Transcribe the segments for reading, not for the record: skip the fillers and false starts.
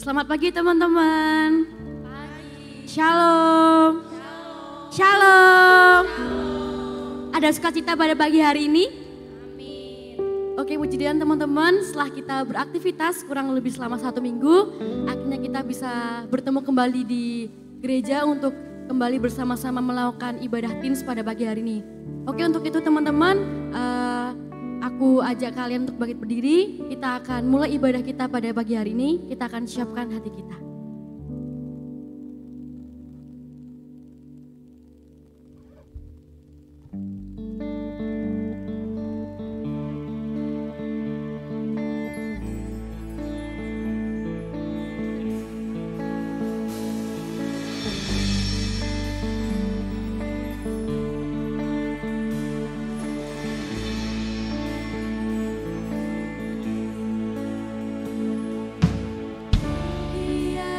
Selamat pagi teman-teman. Shalom. Shalom. Ada sukacita pada pagi hari ini? Oke, puji Tuhan teman-teman, setelah kita beraktivitas kurang lebih selama 1 minggu, akhirnya kita bisa bertemu kembali di gereja untuk kembali bersama-sama melakukan ibadah teens pada pagi hari ini. Oke, untuk itu teman-teman, aku ajak kalian untuk bangkit berdiri. Kita akan mulai ibadah kita pada pagi hari ini. Kita akan siapkan hati kita. Dia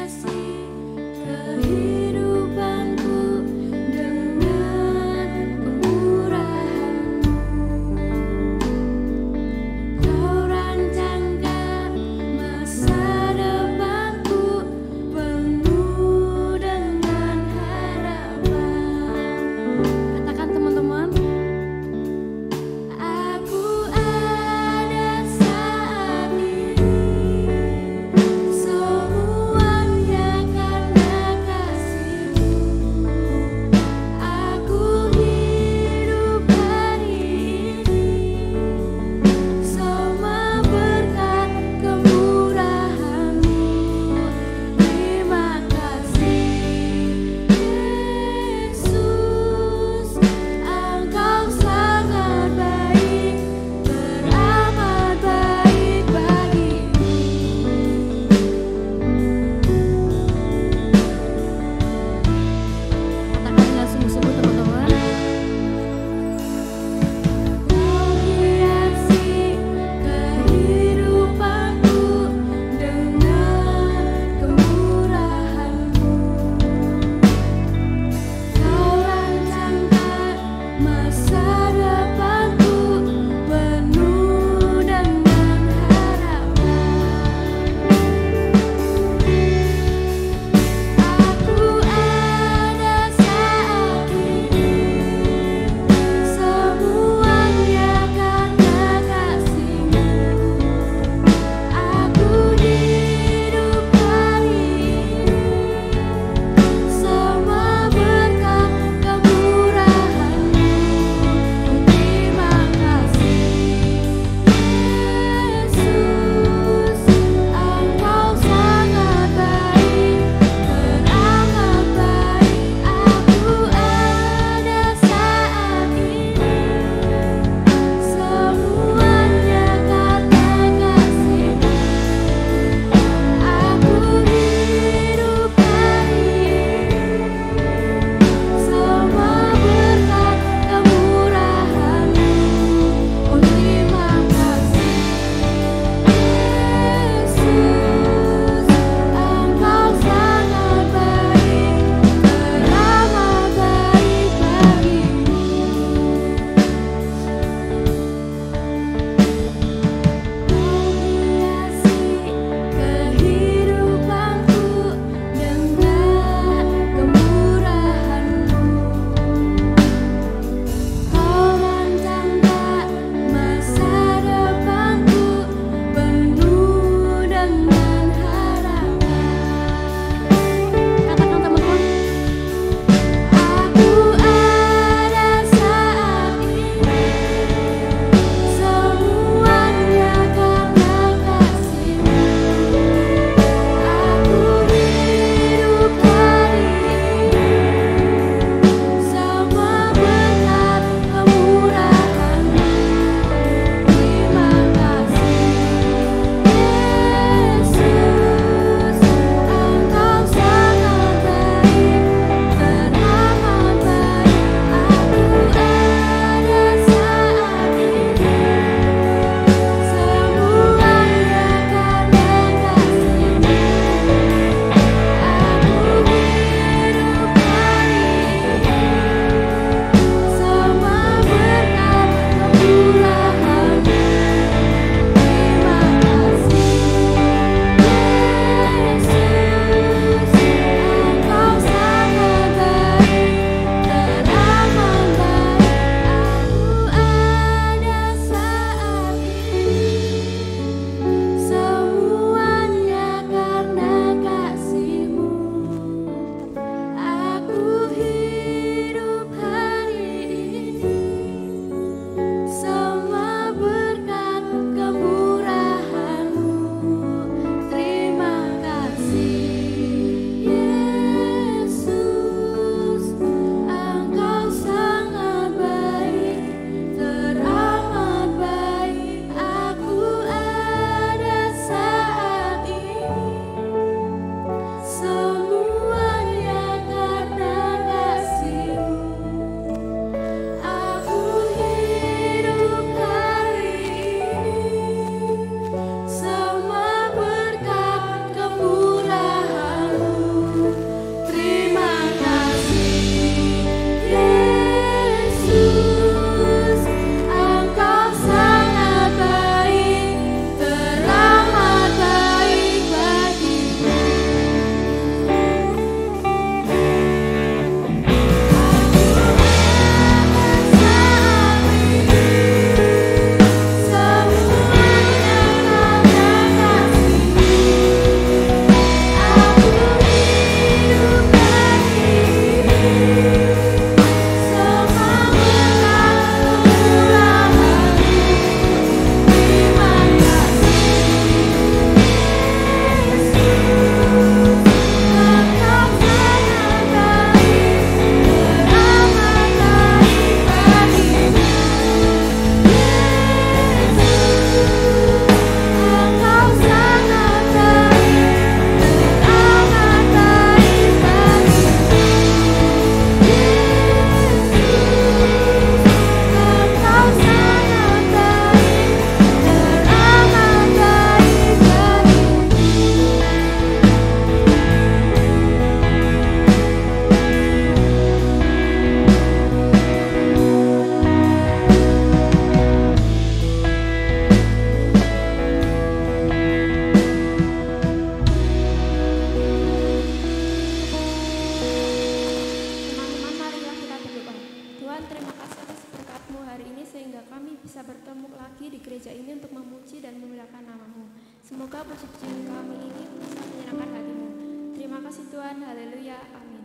ini untuk memuji dan memuliakan nama-Mu. Semoga puji-pujian kami ini bisa menyenangkan hati-Mu. Terima kasih Tuhan, haleluya, amin.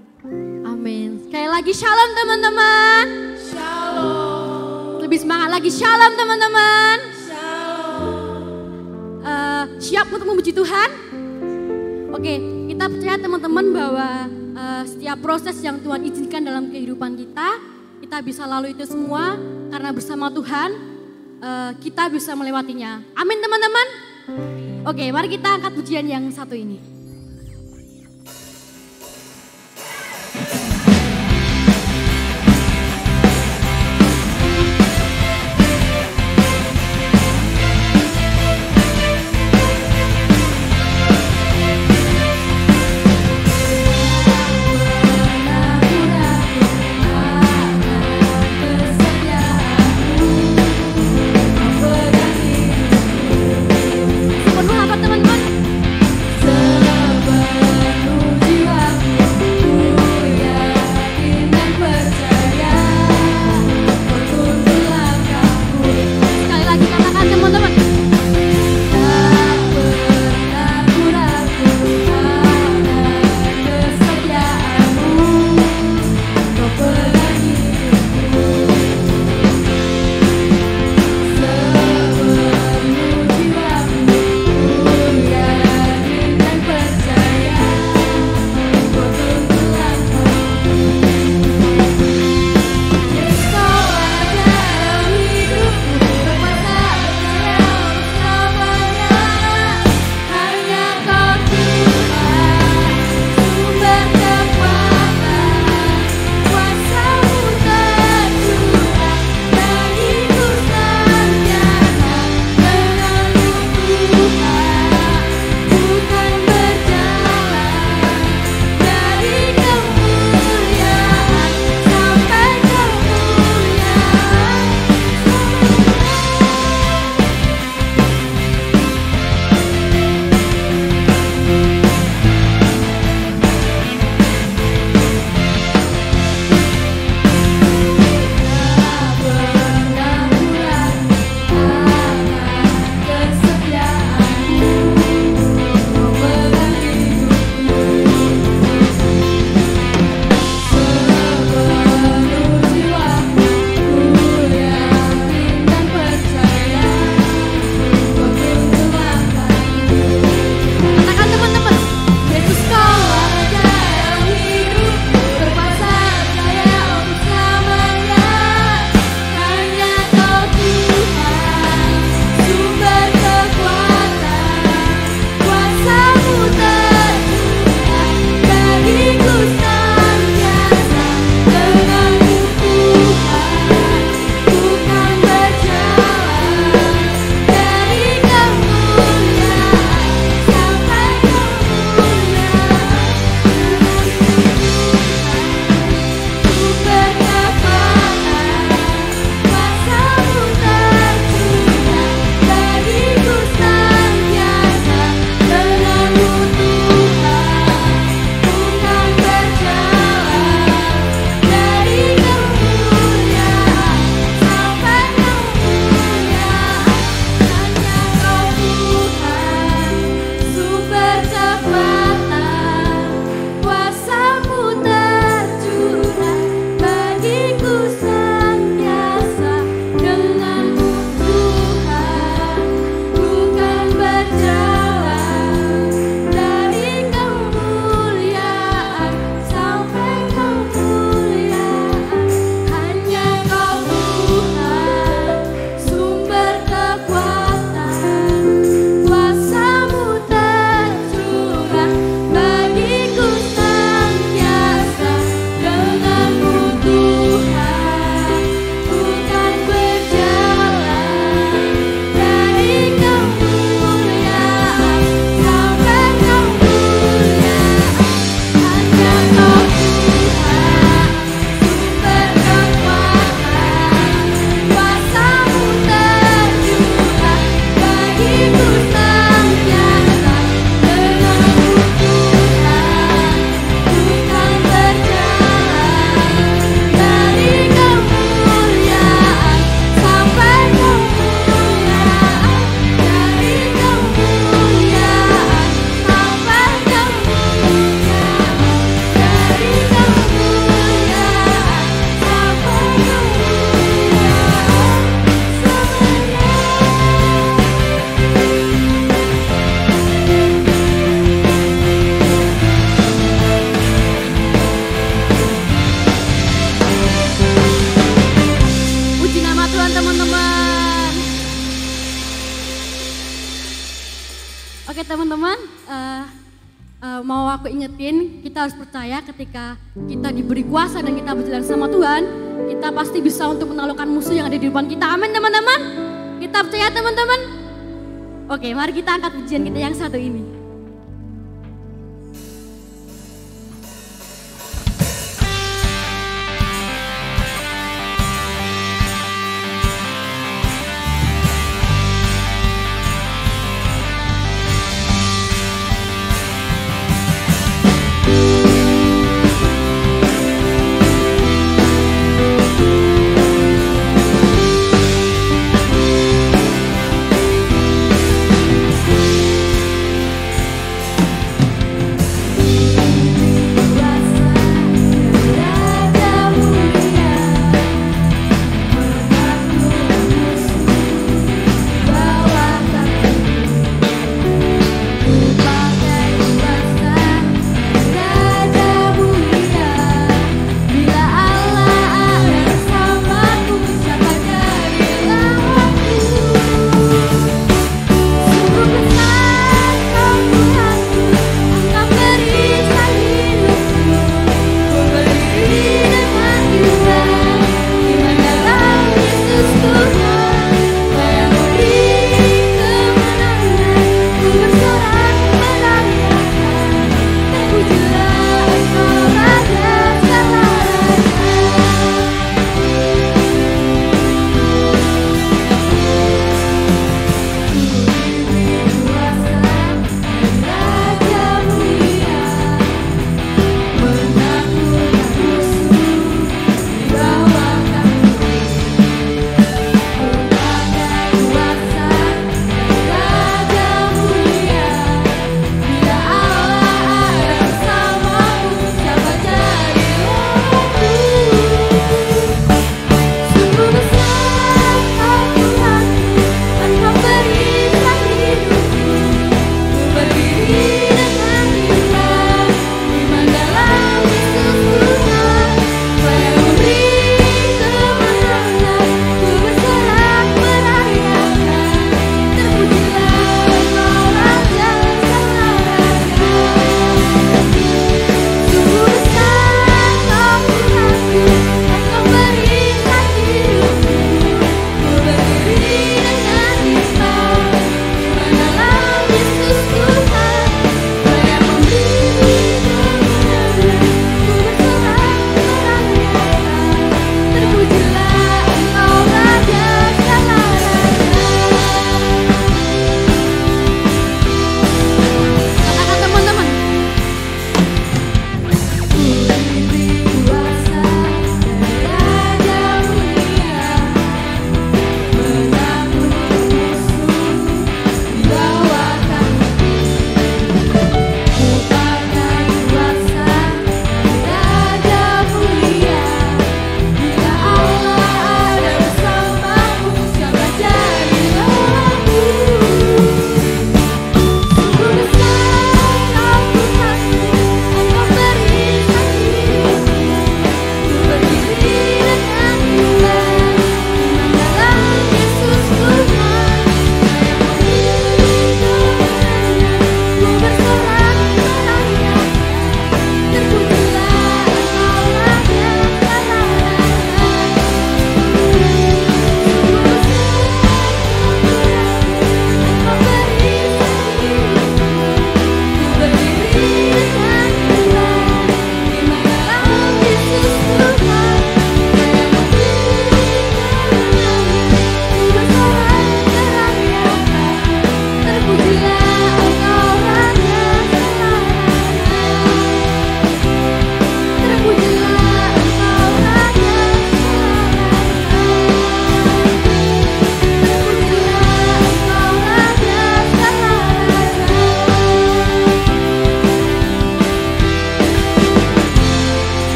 Amin. Sekali lagi shalom teman-teman. Shalom. Lebih semangat lagi, shalom teman-teman. Shalom. Siap untuk memuji Tuhan? Oke, kita percaya teman-teman bahwa setiap proses yang Tuhan izinkan dalam kehidupan kita bisa lalui itu semua karena bersama Tuhan kita bisa melewatinya. Amin teman-teman. Oke, mari kita angkat pujian yang satu ini. Penuh apa teman-teman? Oke teman-teman, mau aku ingetin, kita harus percaya ketika kita diberi kuasa dan kita berjalan sama Tuhan, kita pasti bisa untuk menaklukkan musuh yang ada di depan kita. Amin teman-teman. Kita percaya teman-teman. Oke, mari kita angkat pujian kita yang satu ini.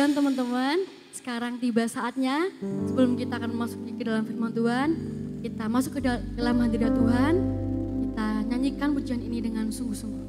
Teman-teman, sekarang tiba saatnya sebelum kita akan masuk ke dalam firman Tuhan, kita masuk ke dalam hadirat Tuhan, kita nyanyikan pujian ini dengan sungguh-sungguh.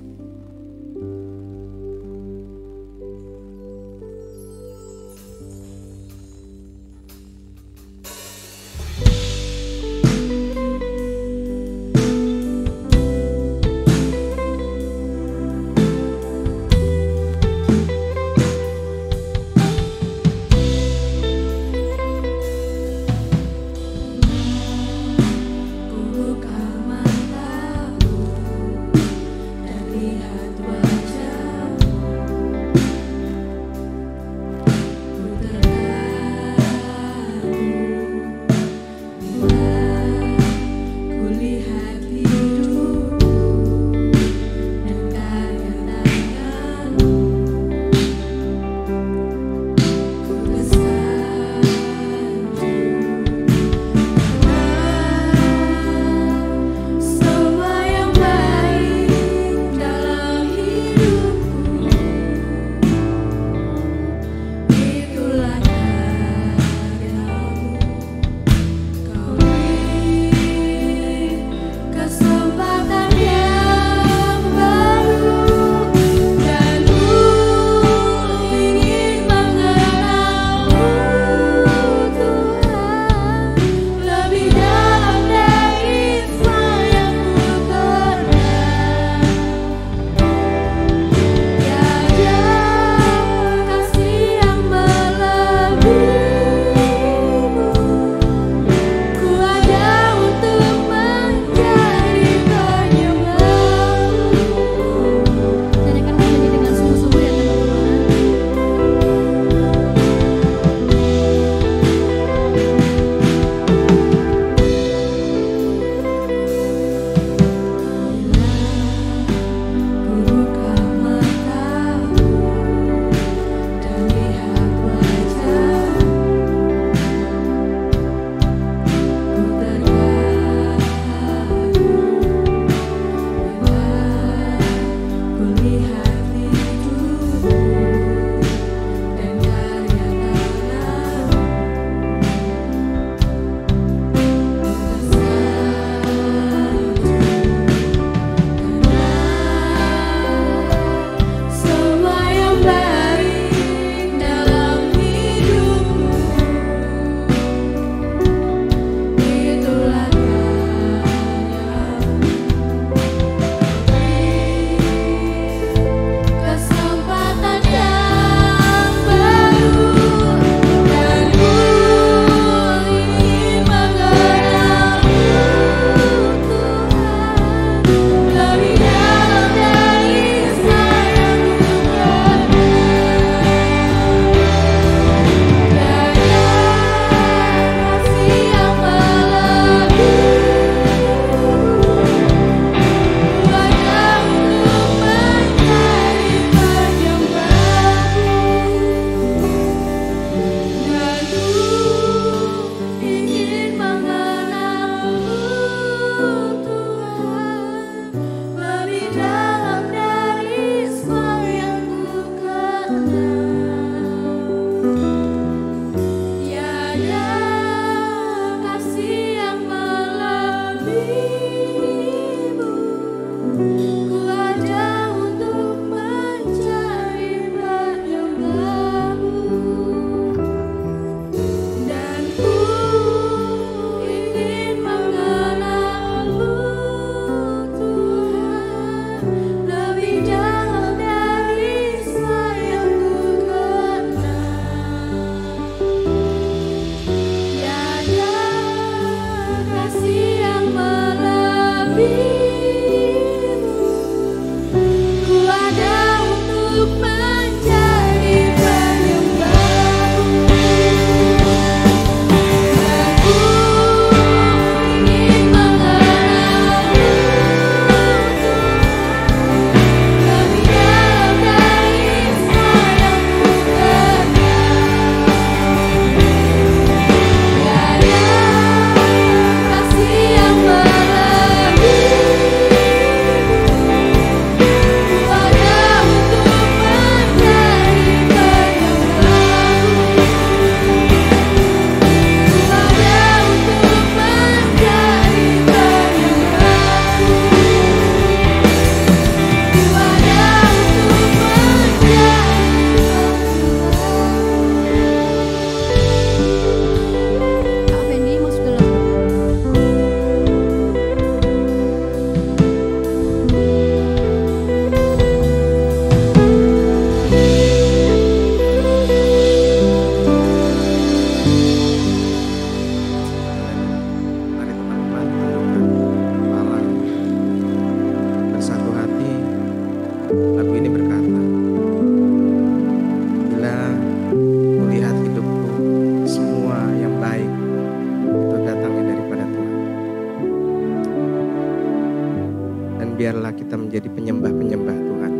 penyembah-penyembah Tuhan.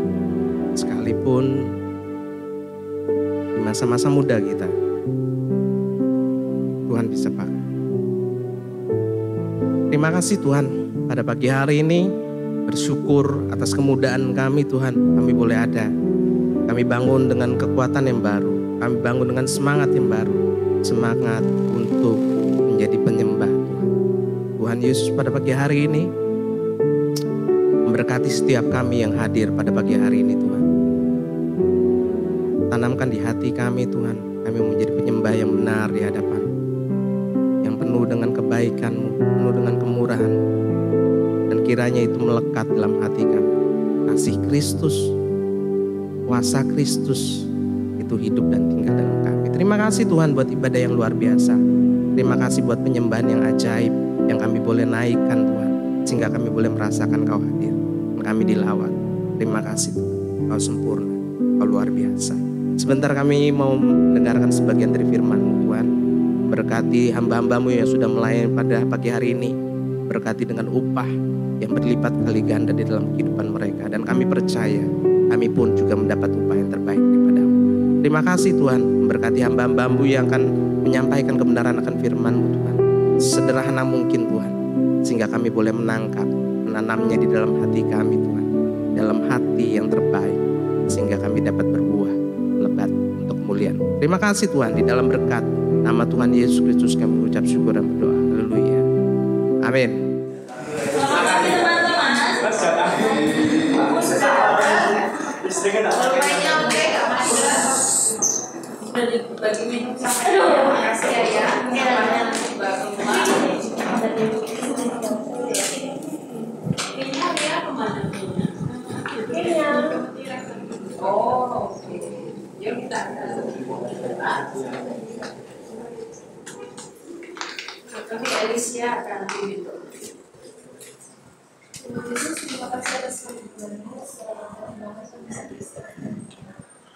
Sekalipun di masa-masa muda kita, Tuhan bisa pakai. Terima kasih Tuhan, pada pagi hari ini bersyukur atas kemudahan kami Tuhan, kami boleh ada. Kami bangun dengan kekuatan yang baru, kami bangun dengan semangat yang baru, semangat untuk menjadi penyembah Tuhan. Tuhan Yesus pada pagi hari ini memberkati setiap kami yang hadir pada pagi hari ini Tuhan. Tanamkan di hati kami Tuhan, kami menjadi penyembah yang benar di hadapan, yang penuh dengan kebaikan-Mu, penuh dengan kemurahan-Mu, dan kiranya itu melekat dalam hati kami. Kasih Kristus, kuasa Kristus itu hidup dan tinggal dalam kami. Terima kasih Tuhan buat ibadah yang luar biasa. Terima kasih buat penyembahan yang ajaib yang kami boleh naikkan Tuhan, sehingga kami boleh merasakan Kau hadir dan kami dilawat. Terima kasih Tuhan, Kau sempurna, Kau luar biasa. Sebentar kami mau mendengarkan sebagian dari firman-Mu Tuhan. Berkati hamba-hamba-Mu yang sudah melayani pada pagi hari ini. Berkati dengan upah yang berlipat kali ganda di dalam kehidupan mereka. Dan kami percaya kami pun juga mendapat upah yang terbaik daripada-Mu. Terima kasih Tuhan, berkati hamba-hamba-Mu yang akan menyampaikan kebenaran akan firman-Mu Tuhan. Sederhana mungkin Tuhan, sehingga kami boleh menangkap, menanamnya di dalam hati kami Tuhan. Dalam hati yang terbaik, sehingga kami dapat berbuah lebat untuk kemuliaan. Terima kasih Tuhan, di dalam berkat nama Tuhan Yesus Kristus kami mengucap syukur dan berdoa. Haleluya. Amin. Bagi minum sampai terima kasih ya. Ini dia kemana? Oh, oke. Yuk kita. Kami Alicia akan diminta. Yesus, terima kasih atas kebenaran-Mu.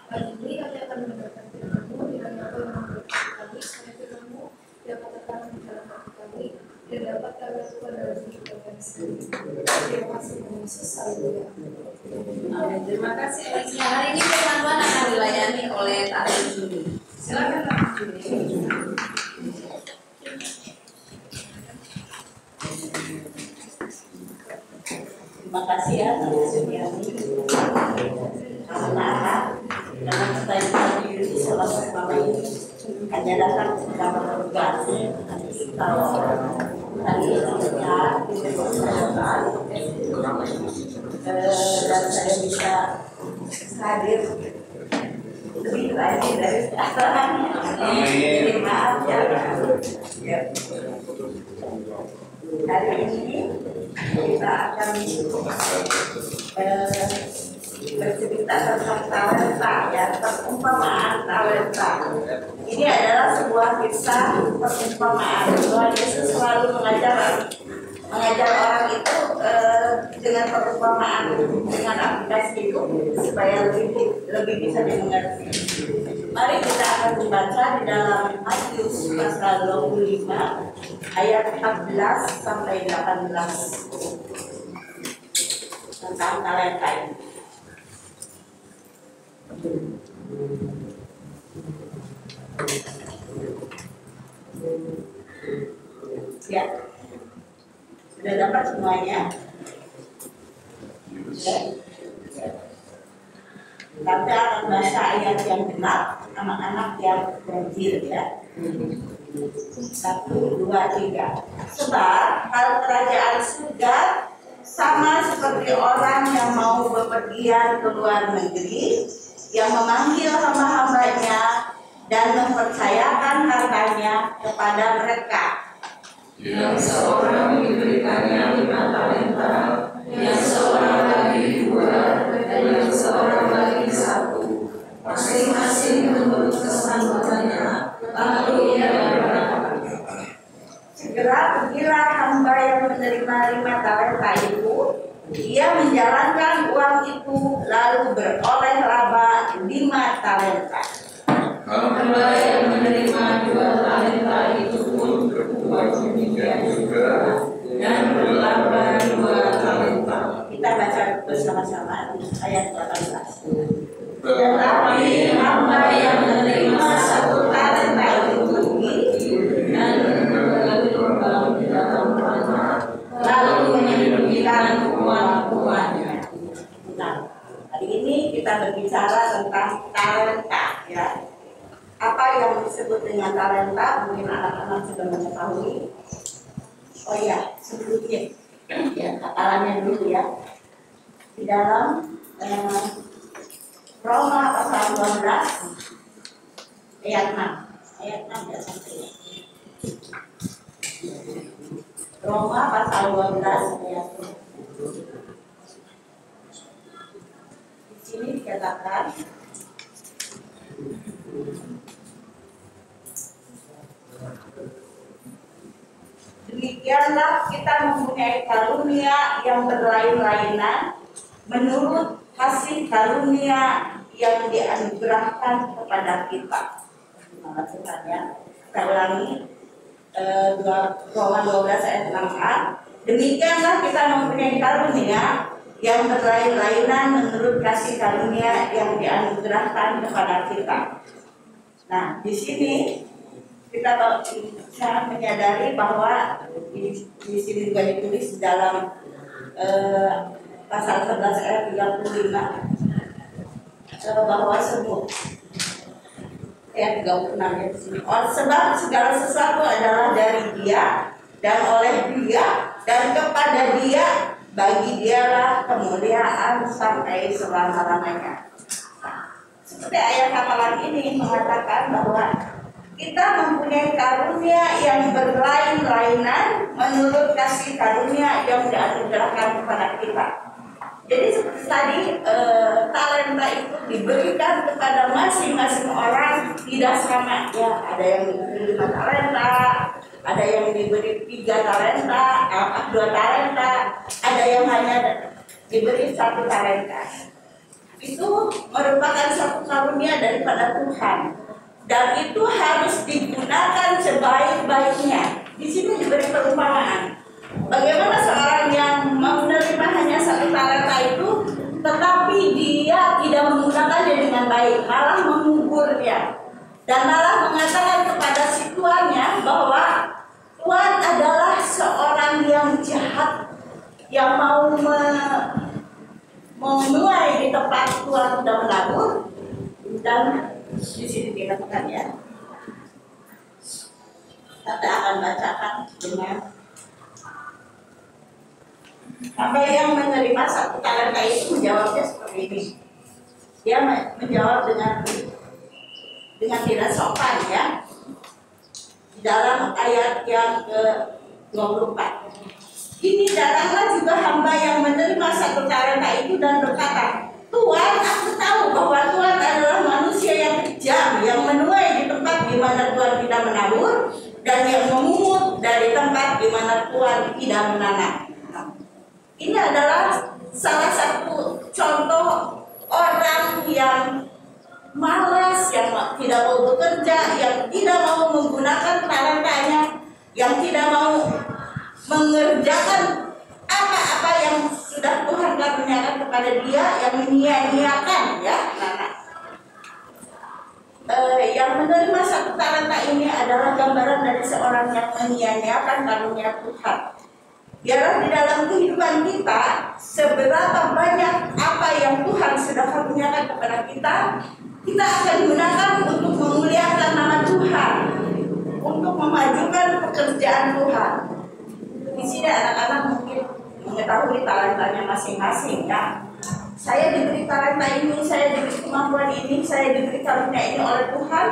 Hari ini kami akan mendengarkan firman-Mu, kiranya Engkau yang memberkati kami, supaya firman-Mu dapat tertanam di dalam hati kami, dan dapat kami lakukan dalam kehidupan kami sendiri. Terima kasih Tuhan Yesus, haleluya. Terima kasih Alicia. Hari ini firman Tuhan akan dilayani oleh Tante Juni. Silakan Tante Juni. Terima kasih ya Tante Sumiati. Karena dalam pertanyaan diri selama malam ini hanya datang beberapa tugas. Kalau tadi saya dipersilakan dan saya bisa hadir lebih lagi dari sekarang. Jadi maaf ya. Hari ini kita akan bercerita tentang talenta, ya, perumpamaan talenta. Ini adalah sebuah kisah perumpamaan. Tuhan Yesus selalu mengajar orang itu dengan perumpamaan, dengan aplikasi hidup supaya lebih bisa dimengerti. Mari kita akan membaca di dalam Matius pasal 25 ayat 14 sampai 18 tentang talenta ini. Ya, sudah dapat semuanya. Ya. Tante akan baca ayat yang genap, anak-anak yang ganjil ya. 1, 2, 3. Sebab hal kerajaan surga sama seperti orang yang mau bepergian ke luar negeri, yang memanggil hamba-hambanya dan mempercayakan hartanya kepada mereka. Yang seorang diberikannya 5 talenta, yang seorang lagi 2, dan yang seorang lagi 1, masing-masing menurut kesanggupannya. Lalu ia berkata, Segera pergilah hamba yang menerima 5 talenta itu. Ia menjalankan uang itu lalu beroleh laba 5 talenta. hamba yang menerima 2 talenta itu pun berbuat demikian juga dan berlaba 2 talenta. Kita baca bersama-sama ayat 18. Tetapi hamba yang menerima 1 talenta itu dan lalu menyembunyikan uang-uangnya. Nah, hari ini kita berbicara tentang talenta, ya. Apa yang disebut dengan talenta? Mungkin anak-anak sudah mengetahui. Oh ya, sebelumnya, ya, hafalannya dulu ya. Di dalam Roma pasal 12 ayat 6. Ayat 6 ya sampai. Roma pasal 12 ayat 6. Di sini dikatakan demikianlah kita mempunyai karunia yang berlain-lainan menurut kasih karunia yang dianugerahkan kepada kita. Terima kasih ya. Kita ulangi Roma 12 ayat 6a. Demikianlah kita mempunyai karunia yang berlain-lainan menurut kasih karunia yang dianugerahkan kepada kita. Nah, di sini kita bisa menyadari bahwa di sini juga ditulis dalam pasal 11 ayat 35 bahwa semua ayat 36 ya di sini. Sebab segala sesuatu adalah dari Dia dan oleh Dia dan kepada Dia, bagi Dialah kemuliaan sampai selama-lamanya. Seperti ayat hafalan ini mengatakan bahwa kita mempunyai karunia yang berlain-lainan menurut kasih karunia yang dianugerahkan kepada kita. Jadi seperti tadi talenta itu diberikan kepada masing-masing orang tidak sama. Ya, ada yang diberi 5 talenta, ada yang diberi 3 talenta, 2 talenta, ada yang hanya diberi 1 talenta. Itu merupakan satu karunia daripada Tuhan. Dan itu harus digunakan sebaik-baiknya. Di sini diberi perumpamaan. Bagaimana seorang yang menerima hanya 1 talenta itu, tetapi dia tidak menggunakannya dengan baik, malah menguburnya, dan malah mengatakan kepada si tuannya bahwa Tuhan adalah seorang yang jahat, yang mau menuai di tempat Tuhan sudah menabur. Dan di sini dikatakan ya, kita akan bacakan dengan apa yang menerima 1 talenta itu menjawabnya seperti ini. Dia menjawab dengan tidak sopan ya. Di dalam ayat yang ke-24. Ini datanglah juga hamba yang menerima 1 talenta itu dan berkata, Tuhan, aku tahu bahwa Tuhan adalah manusia yang kejam, yang menuai di tempat di mana Tuhan tidak menabur, dan yang memungut dari tempat di mana Tuhan tidak menanam. Ini adalah salah satu contoh orang yang malas, yang tidak mau bekerja, yang tidak mau menggunakan talentanya, yang tidak mau mengerjakan apa-apa yang sudah Tuhan karuniakan kepada dia, yang menyia-nyiakan ya. Yang menerima 1 talenta ini adalah gambaran dari seorang yang menyia-nyiakan karunia Tuhan. Biarlah di dalam kehidupan kita, seberapa banyak apa yang Tuhan sudah karuniakan kepada kita, kita akan gunakan untuk memuliakan nama Tuhan, untuk memajukan pekerjaan Tuhan. Di sini anak-anak mungkin mengetahui talentanya masing-masing ya. Saya diberi talenta ini, saya diberi kemampuan ini, saya diberi karunia ini oleh Tuhan.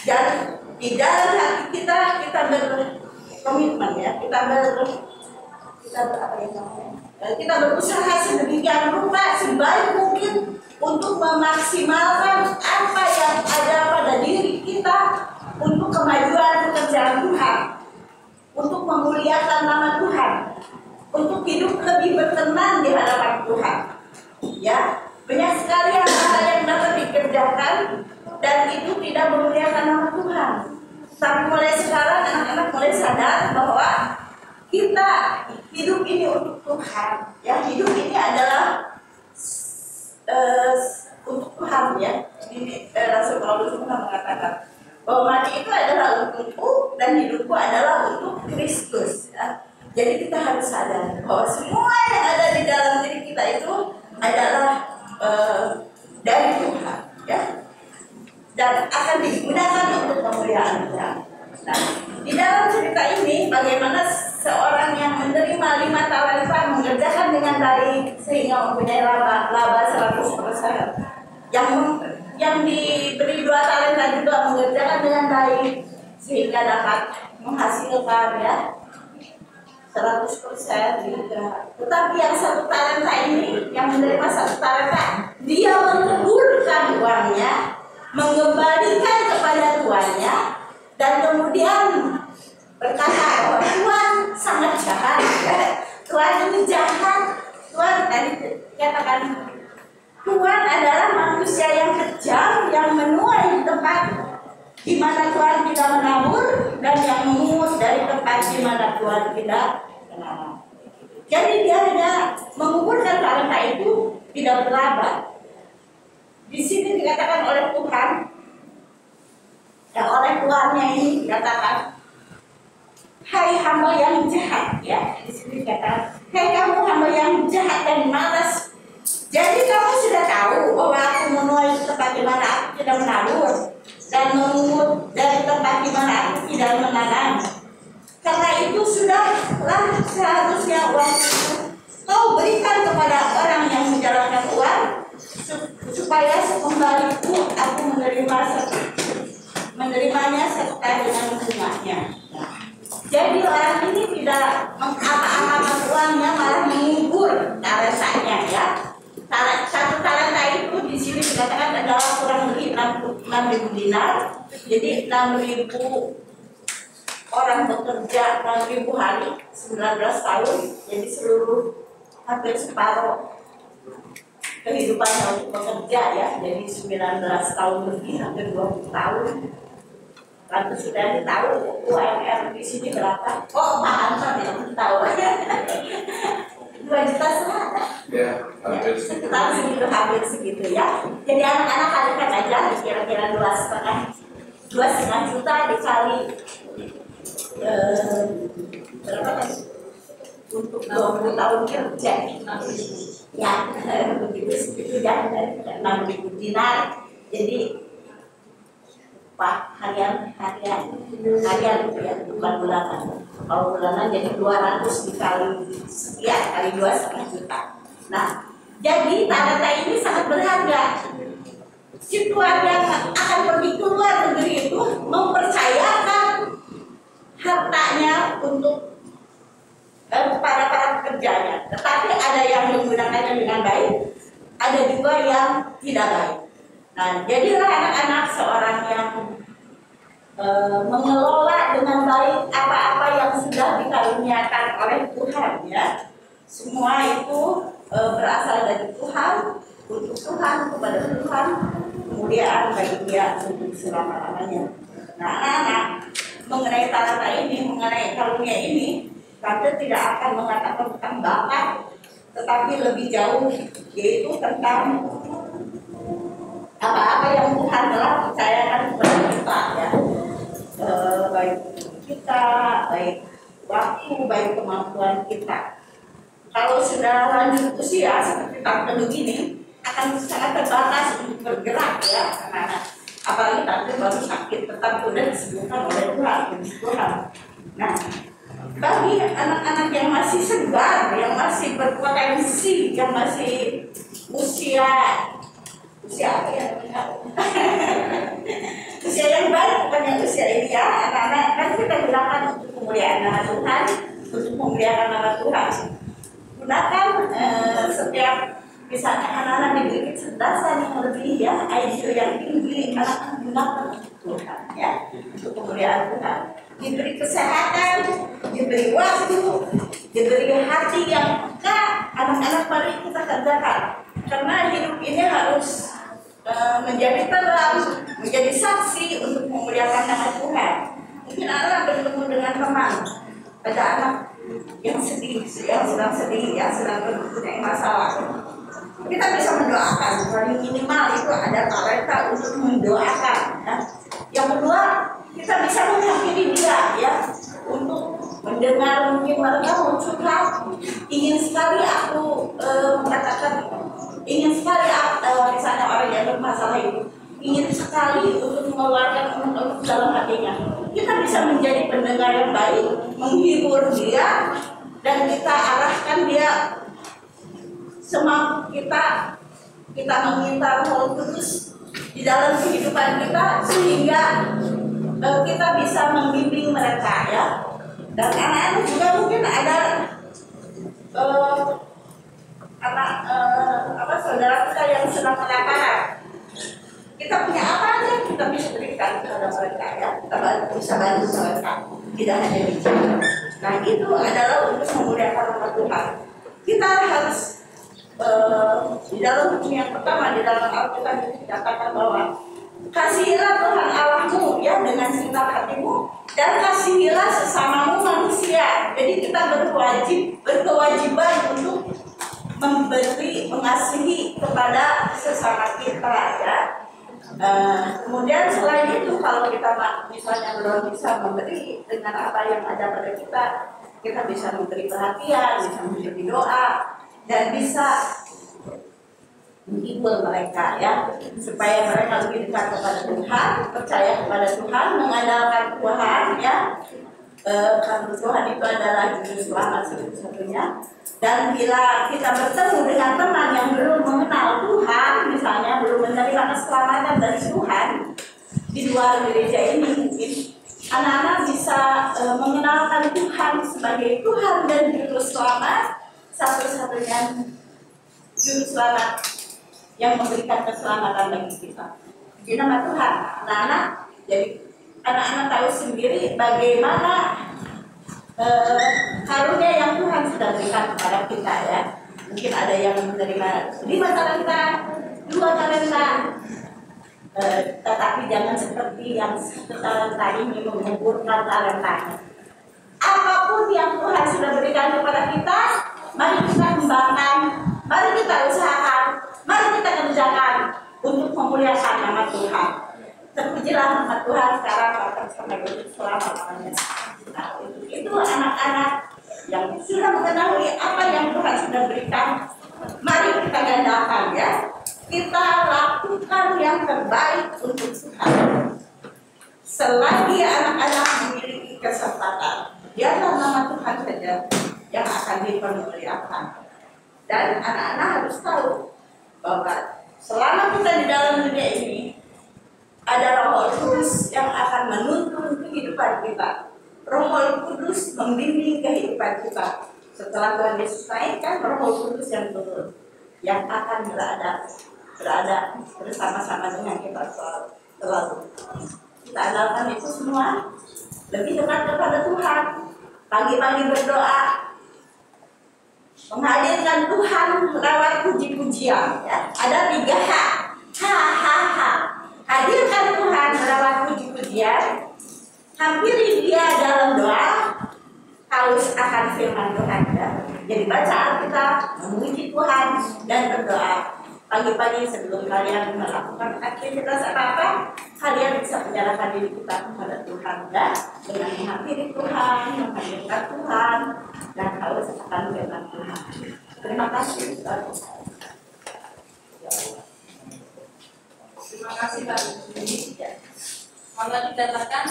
Dan di dalam hati kita berkomitmen ya, kita berusaha sedemikian rupa sebaik mungkin untuk memaksimalkan apa yang ada pada diri kita untuk kemajuan pekerjaan Tuhan, untuk memuliakan nama Tuhan, untuk hidup lebih berkenan di hadapan Tuhan. Ya, banyak sekali hal-hal yang dapat dikerjakan dan itu tidak memuliakan nama Tuhan. Tapi mulai sekarang anak-anak mulai sadar bahwa kita hidup ini untuk Tuhan. Ya, hidup ini adalah untuk Tuhan ya. Ini Rasul Paulus pernah mengatakan bahwa mati itu adalah untukku dan hidupku adalah untuk Kristus. Ya. Jadi kita harus sadar bahwa semua yang ada di dalam diri kita itu adalah dari Tuhan, ya, dan akan digunakan untuk kemuliaan Tuhan. Nah, di dalam cerita ini bagaimana seorang yang menerima 5 talenta mengerjakan dengan baik sehingga mempunyai laba 100%. Yang diberi 2 talenta juga mengerjakan dengan baik sehingga dapat menghasilkan ya 100% juga. Tetapi yang 1 talenta ini, yang menerima 1 talenta, dia mengumpulkan uangnya, mengembalikan kepada tuannya, dan kemudian berkata bahwa Tuhan sangat jahat. Tuhan ini jahat. Tuhan tadi katakan Tuhan adalah manusia yang kejam, yang menuai di tempat di mana Tuhan tidak menabur dan yang memungut dari tempat di mana Tuhan tidak menanam. Jadi dia hanya mengumpulkan talenta itu tidak berlaba. Di sini dikatakan oleh Tuhan, oleh tuannya ini dikatakan, hai hamba yang jahat, ya. Di sini dikatakan, hai kamu hamba yang jahat dan malas. Jadi kamu sudah tahu bahwa aku menuai tempat di mana aku tidak menabur dan memungut dari tempat di mana aku tidak menanam. Karena itu sudahlah seharusnya uang itu kau berikan kepada orang yang menjalankan uang supaya kembaliku aku menerimanya serta dengan bunganya. Jadi orang ini tidak mengapa-apakan uangnya, malah mengubur talentanya, ya. 1 talenta itu di sini dikatakan adalah kurang lebih 6.000 dinar. Jadi 6.000 orang bekerja 6.000 hari, 19 tahun. Jadi seluruh hampir separuh kehidupannya untuk bekerja, ya. Jadi 19 tahun lebih, hampir 20 tahun. Lalu sudah tahu UMR di sini berapa? Oh, Pak Anton yang tahu. 2,1 juta. Ya, hampir segitu. Hampir segitu, ya. Jadi anak-anak kalikan aja kira-kira 2,5 juta dikali berapa kan? Untuk 20 tahun kerja. Ya, begitu segitu ya, 6.000 dinar. Jadi harian ya, bukan bulanan. Kalau bulanan jadi 200 dikali sekian kali 2,5 juta. Nah, jadi talenta ini sangat berharga. Si tuan yang akan pergi ke luar negeri itu mempercayakan hartanya untuk kepada para pekerjanya. Tetapi ada yang menggunakannya dengan baik, ada juga yang tidak baik. Nah, jadilah anak-anak seorang yang mengelola dengan baik apa-apa yang sudah dikaruniakan oleh Tuhan, ya. Semua itu berasal dari Tuhan, untuk Tuhan, kepada Tuhan, kemuliaan bagi dia untuk selama-lamanya. Nah, anak-anak, mengenai talenta ini, mengenai karunia ini, Tante tidak akan mengatakan tentang bakat, tetapi lebih jauh, yaitu tentang apa-apa yang Tuhan telah percayakan kepada kita, ya. Baik kita, baik waktu, baik kemampuan kita. Kalau sudah lanjut usia seperti Tante begini, akan sangat terbatas untuk bergerak, ya, anak-anak. Apalagi Tante baru sakit, tetap sudah disembuhkan oleh Tuhan. Nah, bagi anak-anak yang masih segar, yang masih berpotensi, yang masih usia apa ya? Usia yang baik, bukan yang usia ini, ya. Anak-anak kan kita gunakan untuk kemuliaan nama Tuhan, untuk memuliakan nama Tuhan. Gunakan setiap, misalnya anak-anak diberi kecerdasan yang lebih, ya, IQ yang tinggi, anak-anak gunakan untuk Tuhan, ya, untuk kemuliaan Tuhan. Diberi kesehatan, diberi waktu, diberi hati yang peka, anak-anak mari kita kerjakan. Karena hidup ini harus menjadi terang, menjadi saksi untuk memuliakan nama Tuhan. Mungkin anak bertemu dengan teman, ada anak yang sedih, yang sedang sedih, yang sedang punya masalah. Kita bisa mendoakan, paling minimal itu ada talenta untuk mendoakan. Ya. Yang kedua, kita bisa menghampiri dia, ya, untuk mendengar mungkin mereka mau curhat. Ingin sekali aku mengatakan, ingin sekali misalnya orang yang bermasalah itu, ingin sekali untuk mengeluarkan untuk dalam hatinya. Kita bisa menjadi pendengar yang baik, menghibur dia, dan kita arahkan dia semampu kita meminta Roh Kudus di dalam kehidupan kita sehingga kita bisa membimbing mereka, ya. Dan anak-anak juga mungkin ada saudara kita yang sedang kelaparan. Kita punya apa aja kita bisa berikan kepada mereka, ya. Kita bisa bantu mereka, tidak hanya bicara. Nah, itu adalah untuk memuliakan nama Tuhan. Kita harus di dalam hukum yang pertama, di dalam Alkitab dikatakan bahwa kasihilah Tuhan Allahmu, ya, dengan segenap hatimu, dan kasihilah sesamamu manusia. Jadi kita berkewajiban untuk memberi, mengasihi kepada sesama kita, ya. Kemudian selain itu, kalau kita misalnya belum bisa memberi dengan apa yang ada pada kita bisa memberi perhatian, bisa memberi doa, dan bisa menghibur mereka, ya, supaya mereka lebih dekat kepada Tuhan, percaya kepada Tuhan, mengandalkan Tuhan, ya. Karena Tuhan itu adalah juru selamat satu-satunya. Dan bila kita bertemu dengan teman yang belum mengenal Tuhan, misalnya belum menerima keselamatan dari Tuhan di luar gereja ini, mungkin anak-anak bisa mengenalkan Tuhan sebagai Tuhan dan juru selamat, satu-satunya juru selamat yang memberikan keselamatan bagi kita. Di nama Tuhan, anak-anak, jadi anak-anak tahu sendiri bagaimana karunia yang Tuhan sudah berikan kepada kita, ya. Mungkin ada yang menerima 5 talenta, 2 talenta, tetapi jangan seperti yang 1 talenta ini menguburkan talentanya. Apapun yang Tuhan sudah berikan kepada kita, mari kita kembangkan, mari kita usahakan, mari kita kerjakan untuk memuliakan nama Tuhan. Terpujilah nama Tuhan sekarang akan sampai selama-lamanya. Nah, itu anak-anak yang sudah mengetahui apa yang Tuhan sudah berikan, mari kita gandakan, ya. Kita lakukan yang terbaik untuk Tuhan. Selagi anak-anak memiliki kesempatan, biarlah nama Tuhan saja yang akan dipermuliakan. Dan anak-anak harus tahu bahwa selama kita di dalam dunia ini, ada Roh Kudus yang akan menuntun kehidupan kita. Roh Kudus membimbing kehidupan kita. Setelah Tuhan Yesus naik, kan Roh Kudus yang turun, yang akan berada bersama-sama dengan kita selalu. Kita andalkan itu semua, lebih dekat kepada Tuhan, pagi-pagi berdoa, menghadirkan Tuhan lewat puji-pujian, ya. Ada 3 H. H. Hadirkan Tuhan lewat puji-pujian, hampiri dia dalam doa, haus akan firman Tuhan, ya. Jadi baca kita memuji Tuhan dan berdoa. Pagi-pagi sebelum kalian melakukan aktivitas apa-apa, kalian bisa menyerahkan diri kita kepada Tuhan, ya, dengan menghampiri Tuhan, menghadirkan Tuhan, dan haus akan firman Tuhan. Terima kasih. Terima kasih Pak. Kalau dikatakan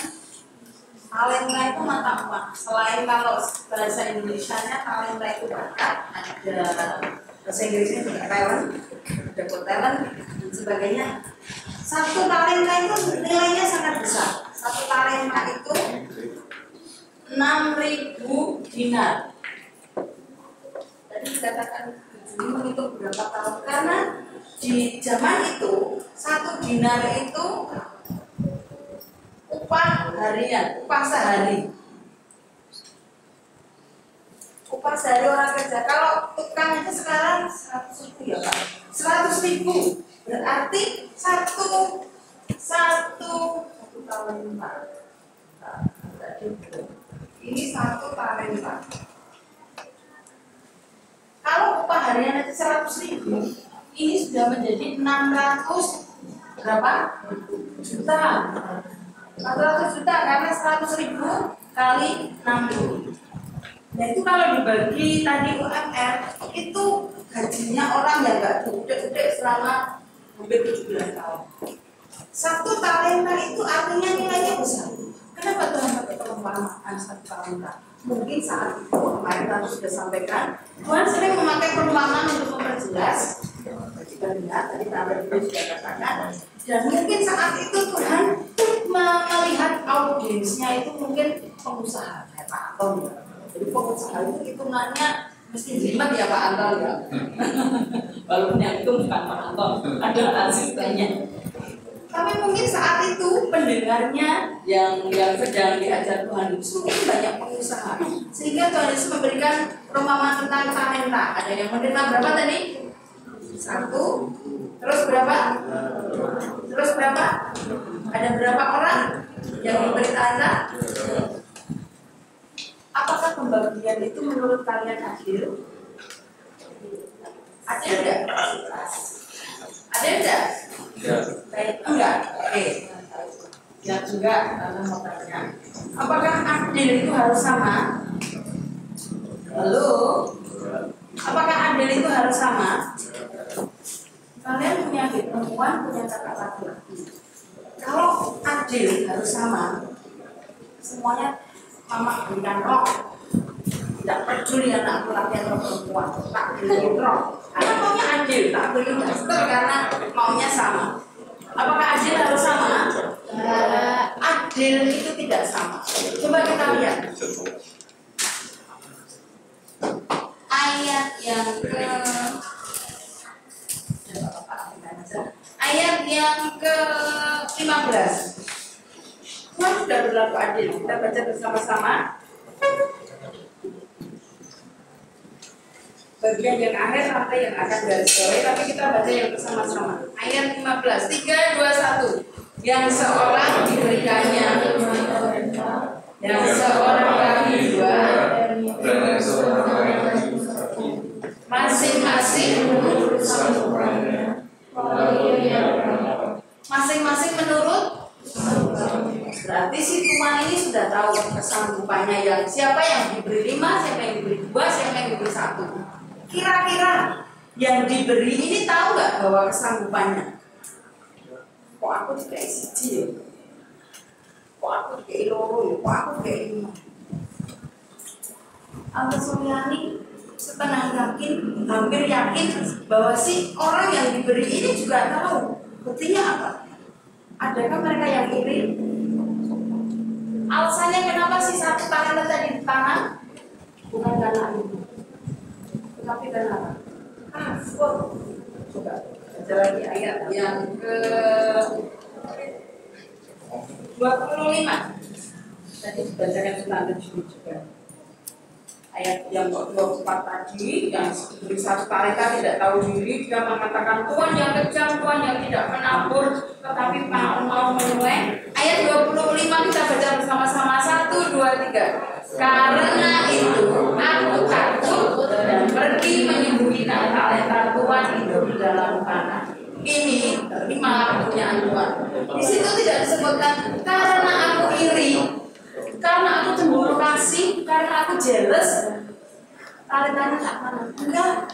talenta itu mata uang. Selain kalau bahasa Indonesianya talenta itu bakat, ada bahasa Inggrisnya juga talent, ada talent dan sebagainya. 1 talenta itu nilainya sangat besar. 1 talenta itu 6.000 dinar. Tadi dikatakan untuk berapa tahun? Karena di zaman itu 1 dinar itu upah harian, upah sehari. Upah sehari orang kerja. Kalau tukang itu sekarang 100.000, ya Pak. 100.000 berarti satu talenta. Ini 1 talenta. Kalau upah harian itu 100.000, ini sudah menjadi 600 berapa? Juta. 400 juta karena 100.000 kali 60. Nah itu kalau dibagi tadi UMR, itu gajinya orang yang nggak gede-gede selama hampir 17 tahun. Satu talenta itu artinya nilainya besar. Kenapa Tuhan pakai perumpamaan satu talenta? Mungkin saat itu kemarin tadi sudah sampaikan, Tuhan sering memakai perumpamaan untuk memperjelas. Kita lihat tadi Tante juga katakan, dan mungkin saat itu Tuhan melihat audiensnya itu mungkin pengusaha kayak Pak Anton. Jadi pengusaha itu hitungannya mesti jimat ya Pak Anton ya. Walaupun yang itu bukan Pak Anton, ada asistennya. Tapi mungkin saat itu pendengarnya yang sedang diajar Tuhan Yesus mungkin banyak pengusaha, sehingga Tuhan Yesus memberikan perumpamaan tentang talenta. Ada yang menerima berapa tadi? 1. Terus berapa? Terus berapa? Ada berapa orang yang diberi talenta? Apakah pembagian itu menurut kalian adil? Adil enggak? Adil enggak? Enggak. Oke. Ya enggak, karena mau tanya. Apakah adil itu harus sama? Halo? Apakah adil itu harus sama? Kalian punya adik perempuan, punya kakak laki-laki. Kalau adil harus sama, semuanya mama berikan rok. Tidak peduli anak laki atau perempuan, tak beri rok. Karena maunya adil, tak beri daster karena maunya sama. Apakah adil harus sama? Adil itu tidak sama. Coba kita lihat ayat yang ke-15. Tuhan sudah berlaku adil. Kita baca bersama-sama. Bagian yang akhir sampai yang akan garis bawah, tapi kita baca yang bersama-sama. Ayat 15. 3, 2, 1. Yang seorang diberikannya, yang seorang lagi 2, dan seorang lagi 1. Masing-masing menurut sanggupannya. Masing-masing menurut. Berarti si Tuhan ini sudah tahu kesanggupannya, yang siapa yang diberi 5, siapa yang diberi 2, siapa yang diberi 1. Kira-kira yang diberi ini tahu nggak bahwa kesanggupannya? Kok aku tidak siji ya? Kok aku tidak loro ya? Kok aku tidak 5? Tante Suryani setengah yakin, hampir yakin bahwa si orang yang diberi ini juga tahu. Buktinya apa? Adakah mereka yang iri? Alasannya kenapa si satu talenta tadi di tangan? Bukan karena itu, tapi karena apa? Coba baca lagi ayat yang ke-25. Tadi dibacakan tentang juga. Ayat yang 24 tadi, yang diberi satu talenta tidak tahu diri, dia mengatakan Tuhan yang kejam, Tuhan yang tidak menabur, tetapi mau menuai. Ayat 25 kita baca bersama-sama. 1, 2, 3. Karena itu aku takut dan pergi menyembunyikan talenta Tuhan itu di dalam tanah. Ini malah pertanyaan Tuhan. Di situ tidak disebutkan karena aku iri, karena aku cemburu kasih, karena aku jealous, talentanya tak mana. Enggak.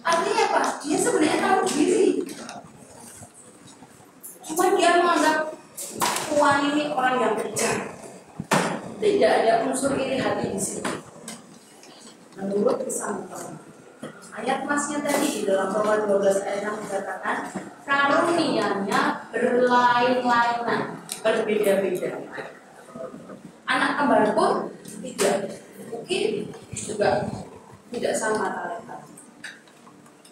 Artinya apa? Dia sebenarnya tahu diri. Cuma dia menganggap Tuhan ini orang yang kejam. Tidak ada unsur iri hati di sini. Menurut kesanggupan. Ayat masnya tadi di dalam Roma 12 ayat 6 dikatakan karunianya berlain-lainan, berbeda-beda. Anak kembar pun tidak, mungkin juga tidak sama talenta.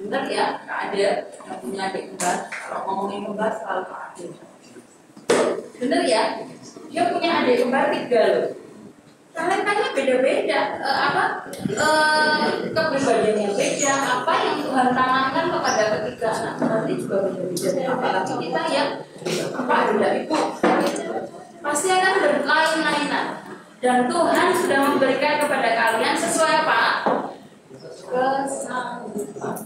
Benar ya, Kak Ade yang punya adik kembar. Kalau ngomongin kembar selalu Kak Ade. Benar ya, dia punya adik kembar 3 loh. Talentanya beda-beda, kepribadiannya beda. Apa yang Tuhan tanamkan kepada ketiga anak berarti juga beda-beda. Apalagi kita yang ada itu pasti akan berlain-lainan. Dan Tuhan sudah memberikan kepada kalian sesuai apa? kesanggupan.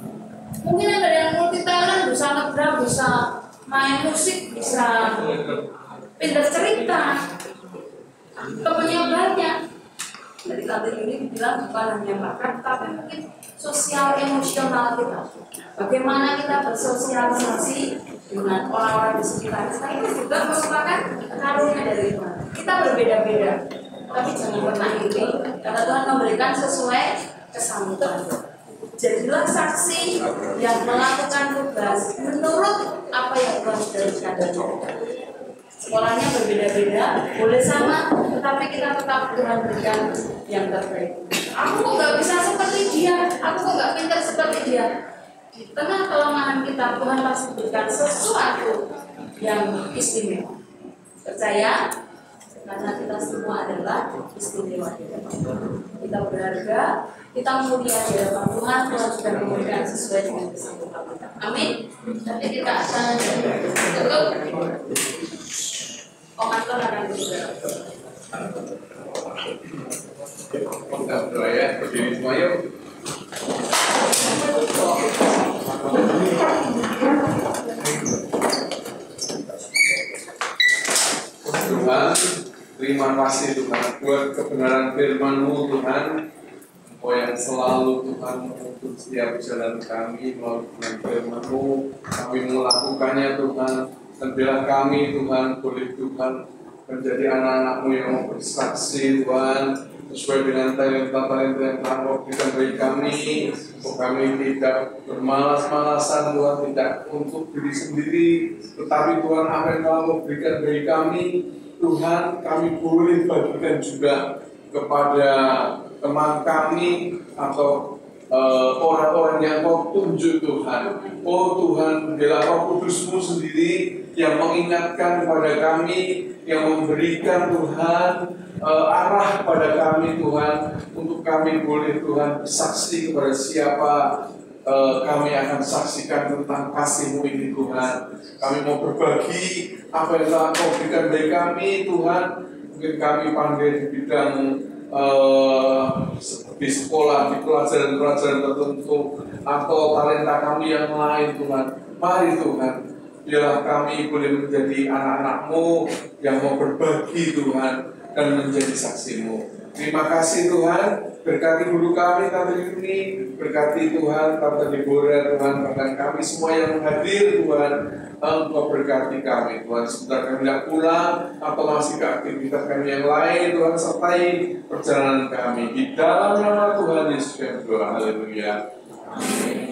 Mungkin ada yang multi talent, bisa ngedrag, bisa main musik, bisa pintar cerita, temennya banyak. Dari tadi ini bilang bukan hanya bakat, tapi mungkin sosial emosional kita. Bagaimana kita bersosialisasi dengan orang-orang di sekitar kita, itu juga merupakan karunia dari Tuhan. Kita berbeda-beda, tapi jangan pernah iri, karena Tuhan memberikan sesuai kesanggupan. Jadilah saksi yang melakukan tugas menurut apa yang Tuhan berikan. Sekolahnya berbeda-beda, boleh sama, tetapi kita tetap Tuhan berikan yang terbaik. Aku kok nggak bisa seperti dia, aku kok nggak pintar seperti dia. Di tengah kelemahan kita, Tuhan pasti berikan sesuatu yang istimewa. Percaya? Karena kita semua adalah istimewa di hadapan Tuhan. Kita berharga, kita mulia di hadapan Tuhan. Tuhan sudah memberikan sesuai dengan kesanggupan kita. Amin. Nanti kita akan tutup. Om Anton akan berdoa. Kita berdoa ya, berdiri semua yuk. Tuhan, terima kasih Tuhan buat kebenaran firman-Mu Tuhan. Engkau yang selalu Tuhan menuntun setiap jalan kami melalui firman-Mu. Kami melakukannya Tuhan. Dan biarlah kami Tuhan, boleh Tuhan menjadi anak-anak-Mu yang bersaksi Tuhan, sesuai dengan talenta-talenta yang telah Kau berikan bagi kami. Kami tidak bermalas-malasan Tuhan, tidak untuk diri sendiri, tetapi Tuhan apa yang Kau berikan bagi kami, Tuhan kami boleh bagikan juga kepada teman kami atau orang-orang yang Kau tunjuk Tuhan. Oh Tuhan, biarlah Roh Kudus-Mu sendiri yang mengingatkan kepada kami, yang memberikan Tuhan arah pada kami Tuhan, untuk kami boleh Tuhan bersaksi kepada siapa kami akan saksikan tentang kasih-Mu ini Tuhan. Kami mau berbagi apa yang telah Kau berikan bagi kami Tuhan. Mungkin kami pandai di bidang di sekolah, di pelajaran-pelajaran tertentu, atau talenta kami yang lain Tuhan. Mari Tuhan, biarlah kami boleh menjadi anak-anak-Mu yang mau berbagi Tuhan dan menjadi saksi-Mu. Terima kasih Tuhan, berkati guru kami Tante Yuni, berkati Tuhan Tante Deborah Tuhan, bahkan kami semua yang hadir Tuhan. Engkau berkati kami Tuhan, sebentar kami tidak pulang atau masih ke aktivitas kami yang lain Tuhan, sertai perjalanan kami di dalam nama Tuhan Yesus yang berdoa. Haleluya. Amin.